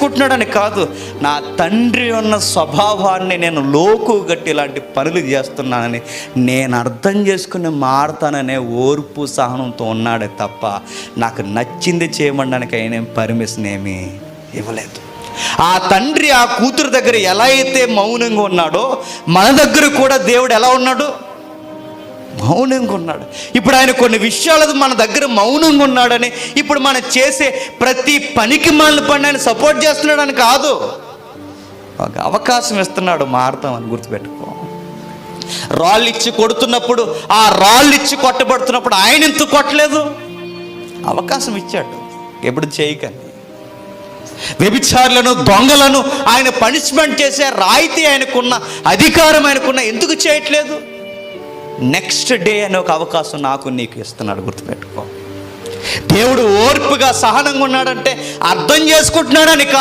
చేసుకుంటున్నాడని కాదు, నా తండ్రి ఉన్న స్వభావాన్ని నేను లోకుగట్టి ఇలాంటి పనులు చేస్తున్నానని నేను అర్థం చేసుకుని మారుతాననే ఓర్పు సహనంతో ఉన్నాడే తప్ప నాకు నచ్చింది చేయమనడానికి ఆయన పర్మిషన్ ఏమీ ఇవ్వలేదు. ఆ తండ్రి ఆ కూతురు దగ్గర ఎలా అయితే మౌనంగా ఉన్నాడో మన దగ్గర కూడా దేవుడు ఎలా ఉన్నాడు? మౌనంగా ఉన్నాడు. ఇప్పుడు ఆయన కొన్ని విషయాలు మన దగ్గర మౌనంగా ఉన్నాడని ఇప్పుడు మనం చేసే ప్రతి పనికి మనల్ని పని ఆయన సపోర్ట్ చేస్తున్నాడని కాదు, ఒక అవకాశం ఇస్తున్నాడు, మారుతామని గుర్తుపెట్టుకో. రాళ్ళు ఇచ్చి కొడుతున్నప్పుడు, ఆ రాళ్ళు ఇచ్చి కొట్టబడుతున్నప్పుడు ఆయన ఎందుకు కొట్టలేదు? అవకాశం ఇచ్చాడు. ఎప్పుడు చేయకండి. వ్యభిచారులను, దొంగలను ఆయన పనిష్మెంట్ చేసే రాయితీ ఆయనకున్న, అధికారం ఆయనకున్న, ఎందుకు చేయట్లేదు? నెక్స్ట్ డే అనే ఒక అవకాశం నాకు నీకు ఇస్తున్నాడు, గుర్తుపెట్టుకో. దేవుడు ఓర్పుగా సహనంగా ఉన్నాడంటే అర్థం చేసుకుంటున్నాడని కాదు.